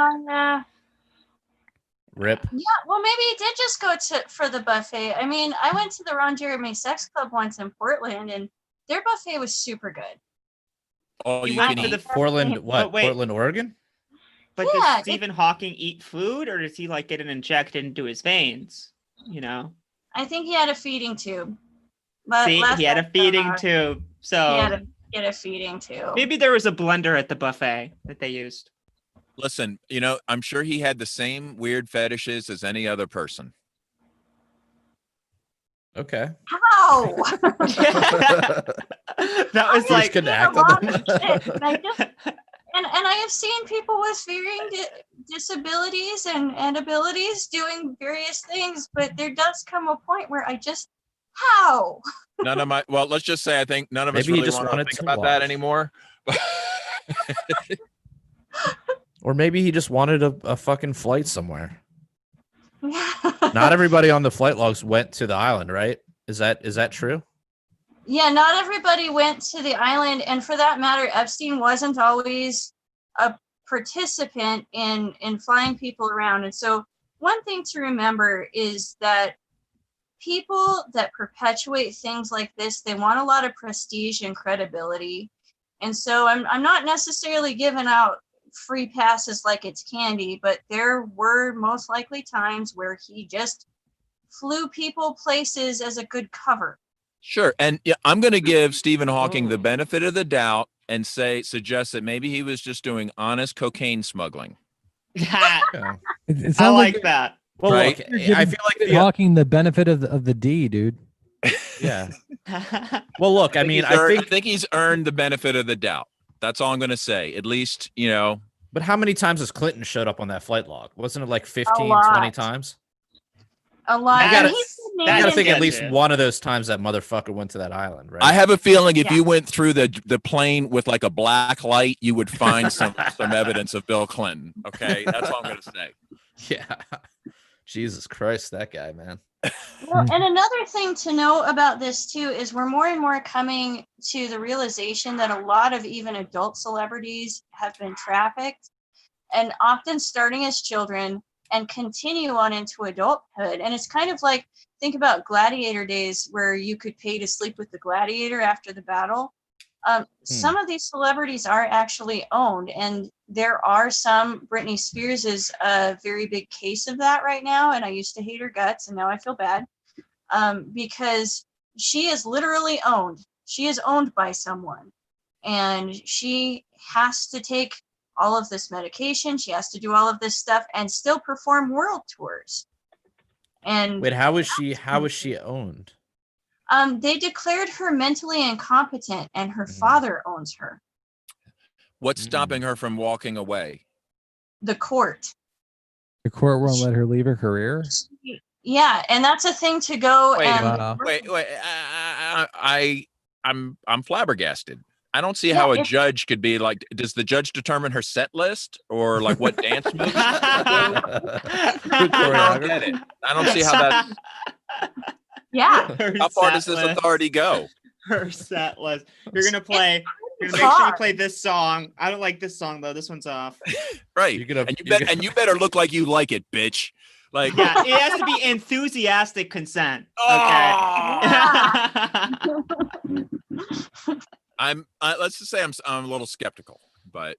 Rip. Yeah, well, maybe he did just go for the buffet. I mean, I went to the Ron Jeremy Sex Club once in Portland, and their buffet was super good. All He you went can to eat. the Portland, what? But wait. Portland, Oregon? But Yeah, does Stephen Hawking eat food, or does he like get it injected into his veins? I think he had a feeding tube. But See, last he had a I feeding saw, tube. He So had a feeding tube. maybe there was a blender at the buffet that they used. Listen, I'm sure he had the same weird fetishes as any other person. Okay. How? That was You like just couldn't a act lot on of them. shit, and I have seen people with varying disabilities and abilities doing various things, but there does come a point where how? None of my, well, let's just say I think none of us Maybe he really just want to wanted think to about that watch. anymore. Or maybe he just wanted a fucking flight somewhere. Not everybody on the flight logs went to the island, right? Is that true? Yeah, not everybody went to the island, and for that matter, Epstein wasn't always a participant in flying people around. And so one thing to remember is that people that perpetuate things like this, they want a lot of prestige and credibility. And so I'm not necessarily giving out free passes like it's candy, but there were most likely times where he just flew people places as a good cover. Sure. And yeah, I'm going to give Stephen Hawking the benefit of the doubt and suggest that maybe he was just doing honest cocaine smuggling. that. Yeah. It I sounds like you're- that. Well, Right. look, you're giving I feel like Stephen Hawking the benefit of the D, dude. yeah. Well, look, I mean, I think he's earned the benefit of the doubt. That's all I'm going to say. At least, But how many times has Clinton showed up on that flight log? Wasn't it like 15, lot. 20 times? A lot. You gotta- And he's been I named gotta in think at Yeah, least dude. one of those times that motherfucker went to that island, right? I have a feeling if Yeah. you went through the plane with like a black light, you would find some evidence of Bill Clinton. Okay. That's all I'm going to say. Yeah. Jesus Christ, that guy, man. Well, and another thing to know about this too is we're more and more coming to the realization that a lot of even adult celebrities have been trafficked, and often starting as children and continue on into adulthood. And it's kind of like, think about gladiator days where you could pay to sleep with the gladiator after the battle. Some of these celebrities are actually owned, and there are some. Britney Spears is a very big case of that right now, and I used to hate her guts, and now I feel bad because she is literally owned. She is owned by someone, and she has to take all of this medication. She has to do all of this stuff and still perform world tours. And Wait, how is she owned? they declared her mentally incompetent, and her father owns her. What's stopping her from walking away? The court. The court won't let her leave her career. Yeah, and that's a thing to go Wait, and wow. Wait. I'm flabbergasted. I don't see Yeah, how a if- judge could be like. Does the judge determine her set list or like what dance moves? I don't get it. I don't see how that. yeah. How far does this authority go? Her set list. You're gonna make sure you hard. play this song. I don't like this song though. This one's off. Right. You're gonna- And you better look like you like it, bitch. Like, Yeah, it has to be enthusiastic consent. Oh! Okay. Let's just say I'm a little skeptical, but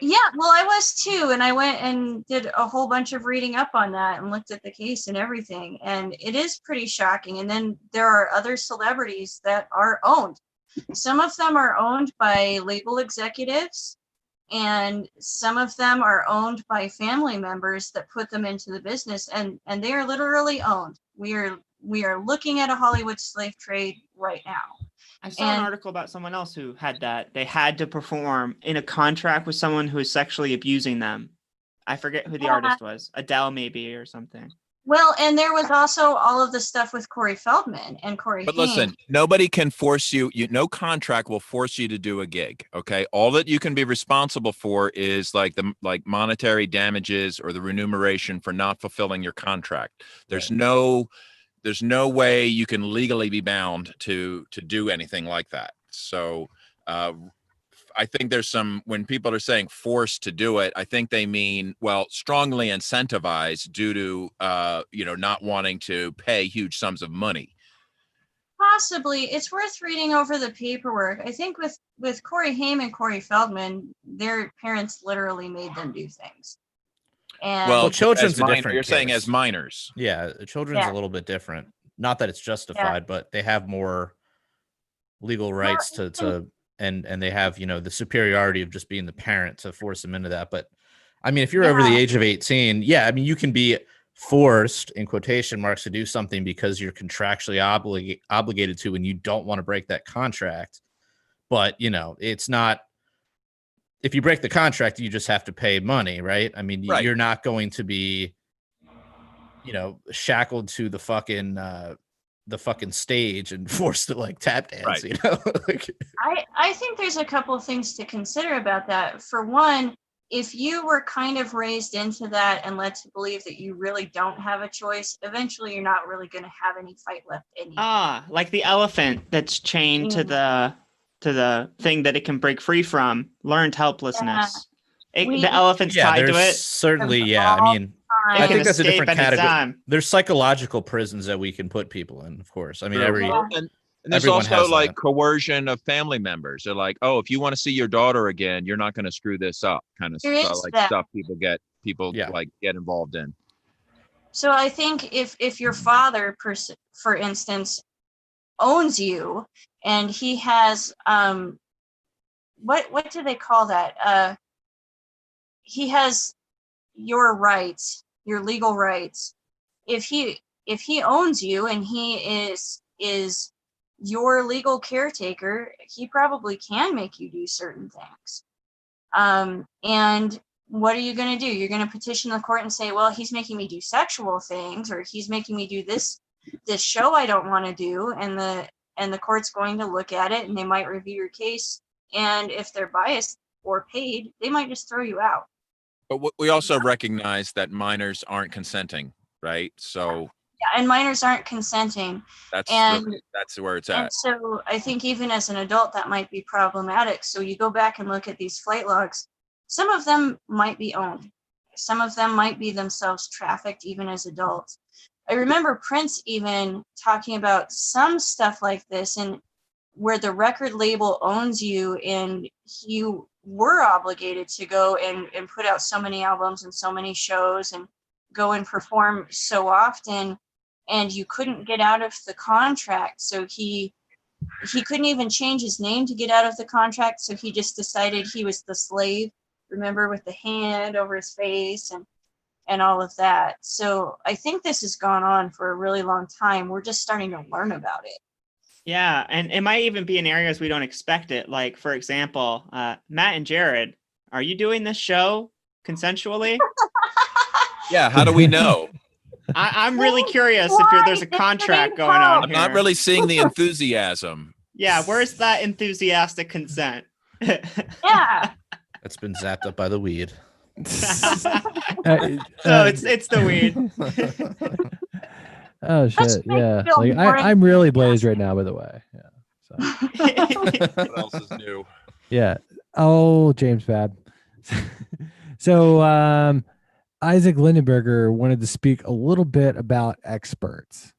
Yeah, well, I was too, and I went and did a whole bunch of reading up on that and looked at the case and everything, and it is pretty shocking. And then there are other celebrities that are owned. Some of them are owned by label executives, and some of them are owned by family members that put them into the business, and they are literally owned. We are looking at a Hollywood slave trade right now. I saw an article about someone else who had that. They had to perform in a contract with someone who is sexually abusing them. I forget who the artist was. Adele, maybe, or something. Well, and there was also all of the stuff with Corey Feldman and Corey But Haim. listen, nobody can force you. No contract will force you to do a gig. Okay, all that you can be responsible for is like monetary damages or the remuneration for not fulfilling your contract. There's no way you can legally be bound to do anything like that. So I think there's when people are saying forced to do it, I think they mean, well, strongly incentivized due to, not wanting to pay huge sums of money. Possibly. It's worth reading over the paperwork. I think with Corey Haim and Corey Feldman, their parents literally made them do things. And Well, children's a different You're saying case. as minors. Yeah, children's Yeah. a little bit different. Not that it's justified, but they have more legal rights to and they have, the superiority of just being the parent to force them into that. But I mean, if you're over the age of 18, I mean, you can be forced in quotation marks to do something because you're contractually obligated to, and you don't want to break that contract. But, it's not, if you break the contract, you just have to pay money, right? I mean, Right. You're not going to be, shackled to the fucking stage and forced to like tap dance, Right. I think there's a couple of things to consider about that. For one, if you were kind of raised into that and led to believe that you really don't have a choice, eventually you're not really going to have any fight left in you. Like the elephant that's chained to the thing that it can break free from. Learned helplessness. The elephant's tied to it. Certainly, I mean, I It can think that's a escape different anytime. category. There's psychological prisons that we can put people in, of course. I mean, And there's everyone also has like that. coercion of family members. They're like, oh, if you want to see your daughter again, you're not going to screw this up, kind of There is that. stuff people get involved in. So I think if your father, for instance, owns you and he has what do they call that? He has your rights, your legal rights. If he owns you and he is your legal caretaker, he probably can make you do certain things. And what are you going to do? You're going to petition the court and say, well, he's making me do sexual things, or he's making me do this show I don't want to do. And the court's going to look at it and they might review your case. And if they're biased or paid, they might just throw you out. But we also recognize that minors aren't consenting, right? So yeah, and minors aren't consenting. That's where it's at. And so I think even as an adult, that might be problematic. So you go back and look at these flight logs. Some of them might be owned. Some of them might be themselves trafficked even as adults. I remember Prince even talking about some stuff like this, and where the record label owns you and you were obligated to go and put out so many albums and so many shows and go and perform so often, and you couldn't get out of the contract. So he couldn't even change his name to get out of the contract. So he just decided he was the slave, remember, with the hand over his face and all of that. So I think this has gone on for a really long time. We're just starting to learn about it. Yeah, and it might even be in areas we don't expect it. Like, for example, Matt and Jared, are you doing this show consensually? Yeah, how do we know? I'm really curious if there's a contract going I'm on here. not really seeing the enthusiasm. Yeah, where's that enthusiastic consent? Yeah. That's been zapped up by the weed. So it's the weed. Oh Let's shit! make Yeah, it feel like more I'm really blazed right now. By the way, yeah. So What else is new? yeah. Oh, James Bab. So Isaac Lindenberger wanted to speak a little bit about experts.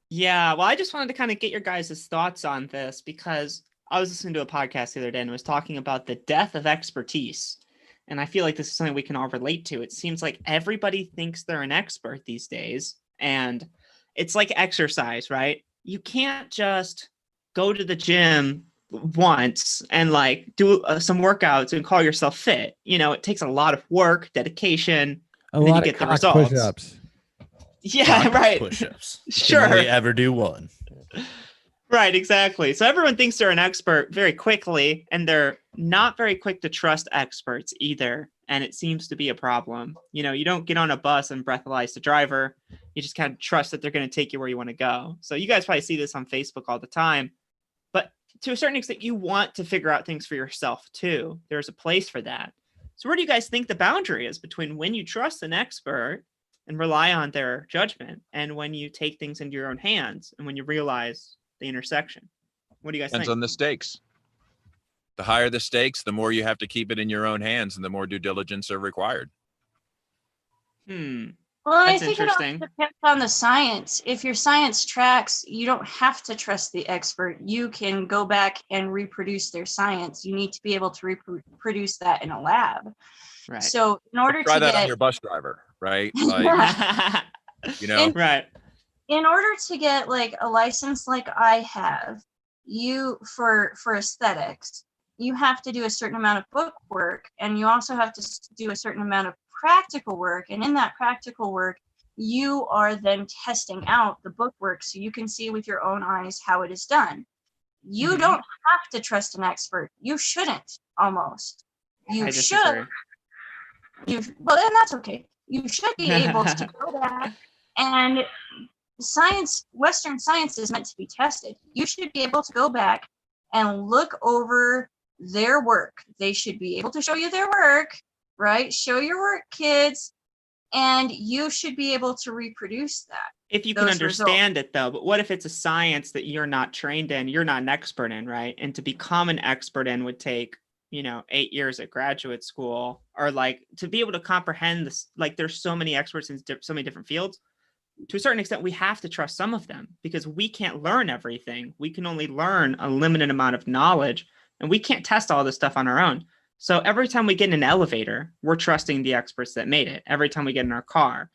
Yeah, well, I just wanted to kind of get your guys' thoughts on this because I was listening to a podcast the other day and it was talking about the death of expertise. And I feel like this is something we can all relate to. It seems like everybody thinks they're an expert these days. And it's like exercise, right? You can't just go to the gym once and like do some workouts and call yourself fit. You know, it takes a lot of work, dedication, A and then lot you of get the cock results. push-ups. Yeah, right. Push-ups. Sure. Can only ever do one. Right, exactly. So everyone thinks they're an expert very quickly, and they're not very quick to trust experts either. And it seems to be a problem. You know, you don't get on a bus and breathalyze the driver. You just kind of trust that they're going to take you where you want to go. So you guys probably see this on Facebook all the time. But to a certain extent, you want to figure out things for yourself too. There's a place for that. So where do you guys think the boundary is between when you trust an expert and rely on their judgment and when you take things into your own hands and when you realize the intersection? What do you guys Depends think? on the stakes. The higher the stakes, the more you have to keep it in your own hands and the more due diligence are required. Well, That's I think it also interesting. depends on the science. If your science tracks, you don't have to trust the expert. You can go back and reproduce their science. You need to be able to reproduce that in a lab. Right. So in order Try to that get on your bus driver, right? Like, you know, Right. in order to get like a license like I have, you for aesthetics, you have to do a certain amount of book work, and you also have to do a certain amount of practical work. And in that practical work, you are then testing out the book work so you can see with your own eyes how it is done. You don't have to trust an expert. You shouldn't, almost. You I should. disagree. Well, and that's okay. You should be able to go back and science, Western science is meant to be tested. You should be able to go back and look over their work. They should be able to show you their work, right? Show your work, kids. And you should be able to reproduce that. If you can understand it, though. But what if it's a science that you're not trained in, you're not an expert in, right? And to become an expert in would take, 8 years at graduate school, or like to be able to comprehend this. Like there's so many experts in so many different fields. To a certain extent, we have to trust some of them because we can't learn everything. We can only learn a limited amount of knowledge, and we can't test all this stuff on our own. So every time we get in an elevator, we're trusting the experts that made it. Every time we get in our car,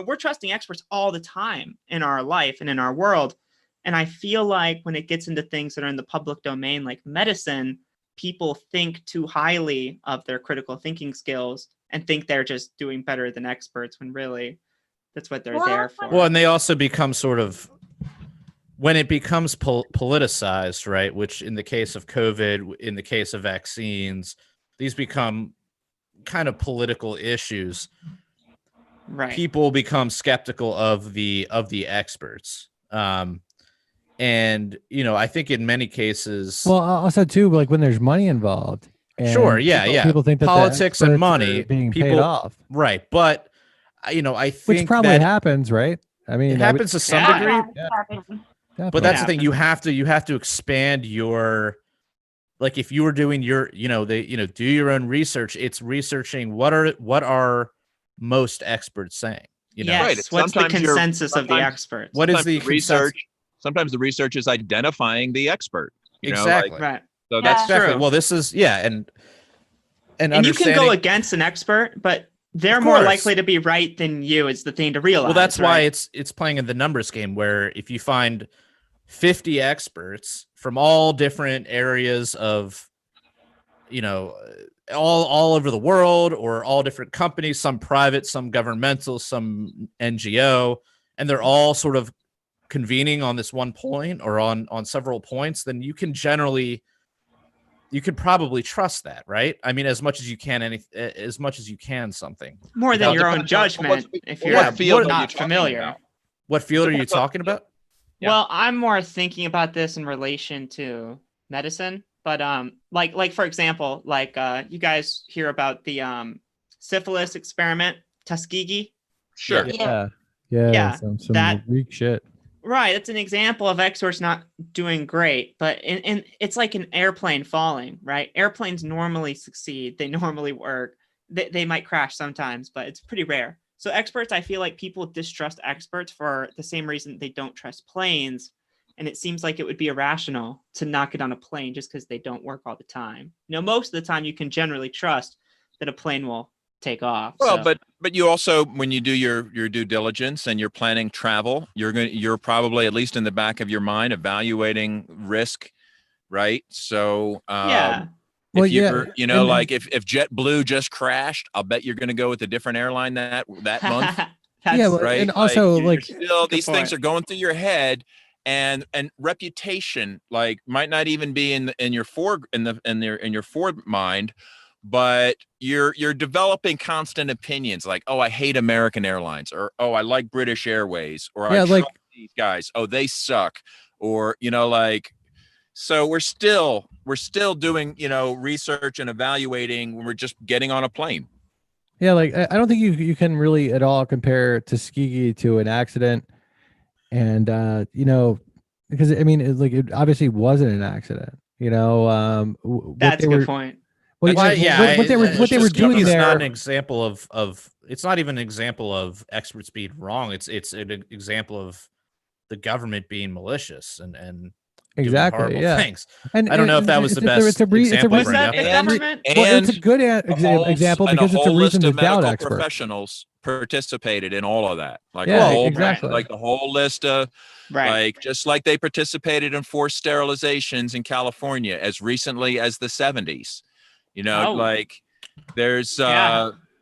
we're trusting experts all the time in our life and in our world. And I feel like when it gets into things that are in the public domain, like medicine, people think too highly of their critical thinking skills and think they're just doing better than experts when really that's what they're there for. Well, and they also become sort of, when it becomes politicized, right? Which in the case of COVID, in the case of vaccines, these become kind of political issues. Right. People become skeptical of the experts. And I think in many cases, Well, also too, like when there's money involved. And sure, yeah. People think that politics and money being people, paid off, right? But I think which probably that happing, right? I mean, it happens to some degree. Yeah. But that's the thing. You have to expand your, like, if you were doing your, do your own research. It's researching what are most experts saying. Yes. Right. What's the Sometimes consensus of the experts? What is the research? Sometimes the research is identifying the expert. Exactly. Right. So that's true. Well, this is and you can go against an expert, but they're more likely to be right than you is the thing to realize. Well, that's why it's playing in the numbers game, where if you find 50 experts from all different areas of, all over the world, or all different companies, some private, some governmental, some NGO, and they're all sort of convening on this one point or on several points, then you can generally, you could probably trust that, right? I mean, as much as you can something. More than your own judgment if you're not familiar. What field are you talking about? Yeah. Well, I'm more thinking about this in relation to medicine, but like for example, like you guys hear about the syphilis experiment, Tuskegee. Sure. Yeah. Some that- weak shit. Right, it's an example of experts not doing great, but in it's like an airplane falling, right? Airplanes normally succeed, they normally work. They might crash sometimes, but it's pretty rare. So experts, I feel like people distrust experts for the same reason they don't trust planes, and it seems like it would be irrational to knock it on a plane just because they don't work all the time. Most of the time you can generally trust that a plane will take off. Well, so. but you also, when you do your due diligence and you're planning travel, you're probably, at least in the back of your mind, evaluating risk, right? So Yeah. Well, if you're, and- like if JetBlue just crashed, I'll bet you're going to go with a different airline that month. Yeah, well, Right. and also, you're like, still, these things point. are going through your head, and reputation like might not even be in your forward mind, but you're developing constant opinions like, oh, I hate American Airlines, or oh, I like British Airways, or I trust these guys, oh, they suck, or so we're still doing research and evaluating when we're just getting on a plane. Yeah, like I don't think you can really at all compare Tuskegee to an accident, and because I mean it obviously wasn't an accident. That's a good point. What they were doing is there. not an example of. It's not even an example of experts being wrong. It's an example of the government being malicious and Exactly. doing horrible Yeah. things. And I don't know if that was the best example. Was that the government? Well, it's a good example because it's a reason to doubt experts. Professionals participated in all of that. Exactly. Like the whole list of, Right. just like they participated in forced sterilizations in California as recently as the 70s.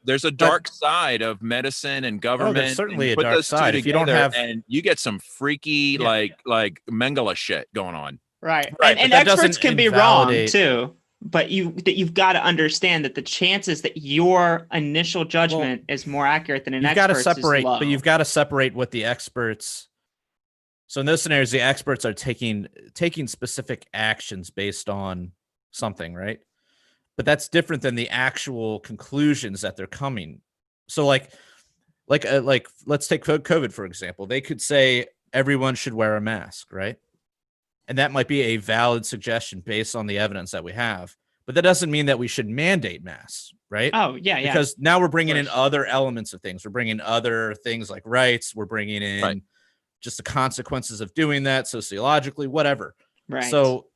There's a dark side of medicine and government. There's certainly and a dark side. If you don't have, and you get some freaky like Mengele shit going on. Right. Right, And but that experts doesn't can be wrong invalidate- too. But you've got to understand that the chances that your initial judgment is more accurate than an expert's is low. But you've got to separate what the experts. So in those scenarios, the experts are taking specific actions based on something, right? But that's different than the actual conclusions that they're coming. So like let's take COVID, for example. They could say everyone should wear a mask, right? And that might be a valid suggestion based on the evidence that we have. But that doesn't mean that we should mandate masks, right? Oh, yeah. Because now we're bringing in other elements of things. We're bringing other things like rights. We're bringing in just the consequences of doing that sociologically, whatever. Right. So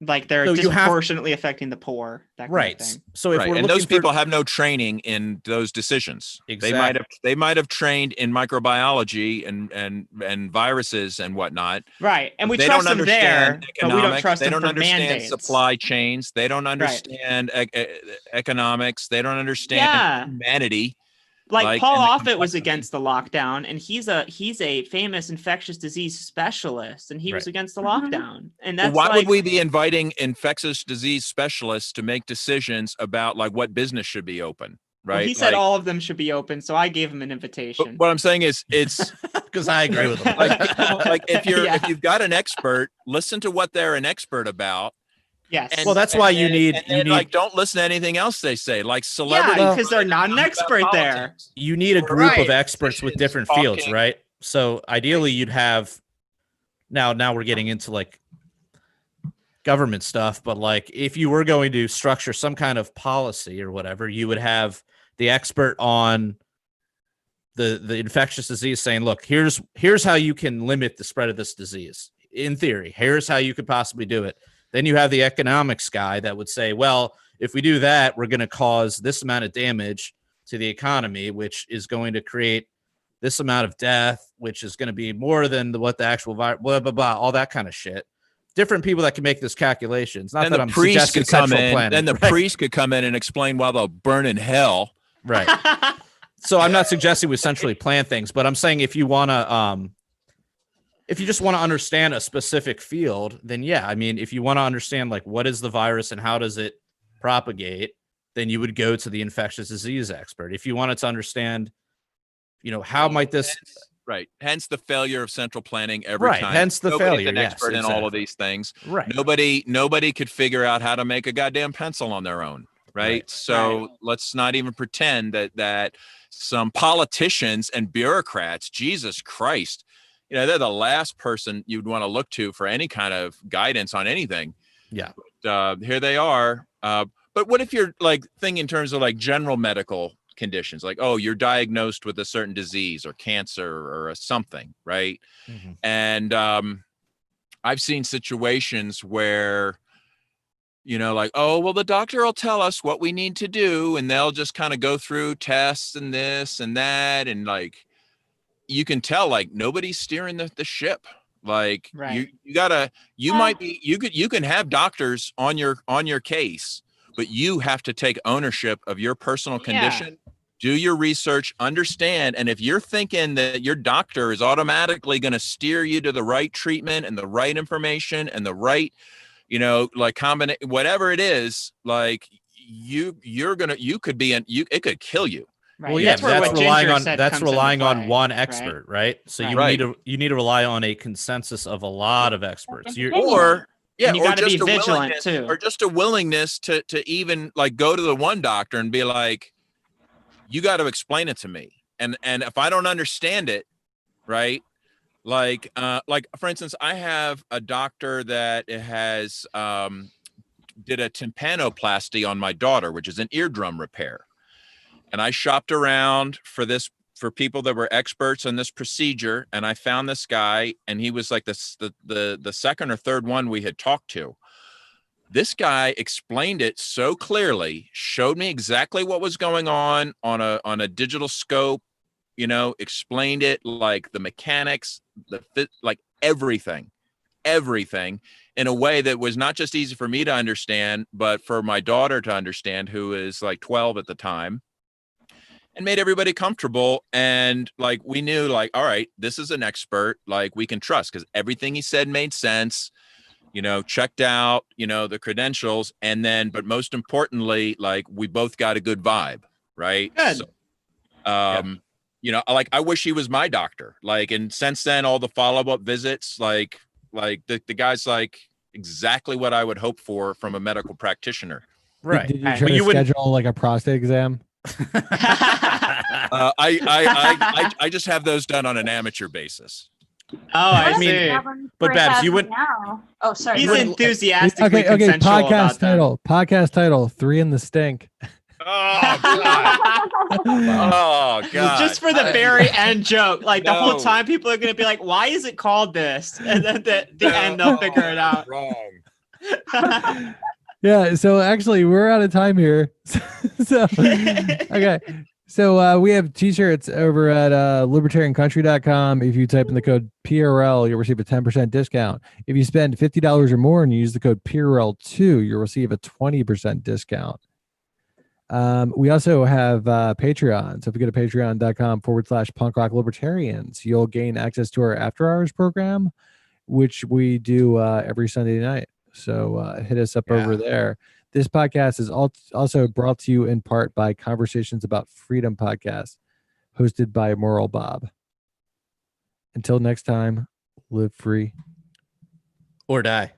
like they're disproportionately affecting the poor. That kind of thing. So if we're and those people have no training in those decisions. Exactly. They might have trained in microbiology and viruses and whatnot. Right. And we they trust don't them there, but we don't trust they them don't for understand mandates. supply chains. They don't understand economics. They don't understand humanity. Like Paul Offit was against the lockdown, and he's a famous infectious disease specialist, and he was against the lockdown. And that's why would we be inviting infectious disease specialists to make decisions about like what business should be open? Right. Well, he said all of them should be open, so I gave him an invitation. What I'm saying is, it's because I agree with him. like if you've got an expert, listen to what they're an expert about. Yes. Well, that's why you need like don't listen to anything else they say. Like celebrity, because they're not an expert there. You need a group of experts with different fields, right? So ideally, you'd have. Now we're getting into like government stuff, but like if you were going to structure some kind of policy or whatever, you would have the expert on the infectious disease saying, "Look, here's how you can limit the spread of this disease. In theory, here's how you could possibly do it." Then you have the economics guy that would say, well, if we do that, we're going to cause this amount of damage to the economy, which is going to create this amount of death, which is going to be more than what the actual virus, blah, blah, blah, all that kind of shit. Different people that can make this calculations. Not that I'm suggesting central planning. Then the priest could come in and explain why they'll burn in hell. Right. So I'm not suggesting we centrally plan things, but I'm saying if you want to if you just want to understand a specific field, then yeah, I mean, if you want to understand like what is the virus and how does it propagate, then you would go to the infectious disease expert. If you wanted to understand, how might this right? Hence the failure of central planning every right? time. Hence the Nobody's failure. an expert in all of these things. Right. Nobody could figure out how to make a goddamn pencil on their own. Right. So let's not even pretend that some politicians and bureaucrats, Jesus Christ, they're the last person you'd want to look to for any kind of guidance on anything. Yeah. But, here they are. But what if you're like thinking in terms of like general medical conditions, like, oh, you're diagnosed with a certain disease or cancer or something, right? Mm-hmm. And I've seen situations where, like, oh, well, the doctor will tell us what we need to do, and they'll just kind of go through tests and this and that, and like, you can tell like nobody's steering the ship. Like you can have doctors on your case, but you have to take ownership of your personal condition. Do your research, understand, and if you're thinking that your doctor is automatically going to steer you to the right treatment and the right information and the right, like whatever it is, like it could kill you. Right. Well, yeah, that's relying on one right? expert, right? So Right. you need to rely on a consensus of a lot of experts. And you got to be vigilant too, or just a willingness to even like go to the one doctor and be like, you got to explain it to me, and if I don't understand it, right? Like for instance, I have a doctor that has did a tympanoplasty on my daughter, which is an eardrum repair. And I shopped around for people that were experts on this procedure. And I found this guy, and he was like the second or third one we had talked to. This guy explained it so clearly, showed me exactly what was going on a digital scope, explained it like the mechanics, the fit, like everything in a way that was not just easy for me to understand, but for my daughter to understand, who is like 12 at the time. And made everybody comfortable. And like, we knew like, all right, this is an expert, like we can trust, because everything he said made sense, checked out, the credentials. And then, but most importantly, like we both got a good vibe. Right. Good. So, like, I wish he was my doctor. Like, and since then, all the follow-up visits, like the guy's like exactly what I would hope for from a medical practitioner. Right. Did you try to schedule like a prostate exam? I just have those done on an amateur basis. Oh, I see. But Babs, you wouldn't. Oh, sorry. He's enthusiastically okay. consensual about Podcast title: 3 in the Stink. Oh God! Oh God! Just for the very end joke, like the whole time, people are gonna be like, "Why is it called this?" And then the end, they'll figure it out. Wrong. Yeah, so actually we're out of time here. Okay. So we have t-shirts over at libertariancountry.com. If you type in the code PRL, you'll receive a 10% discount. If you spend $50 or more and you use the code PRL2, you'll receive a 20% discount. We also have Patreon. So if you go to patreon.com/punk rock libertarians, you'll gain access to our after hours program, which we do every Sunday night. So hit us up over there. This podcast is also brought to you in part by Conversations About Freedom podcast, hosted by Moral Bob. Until next time, live free or die.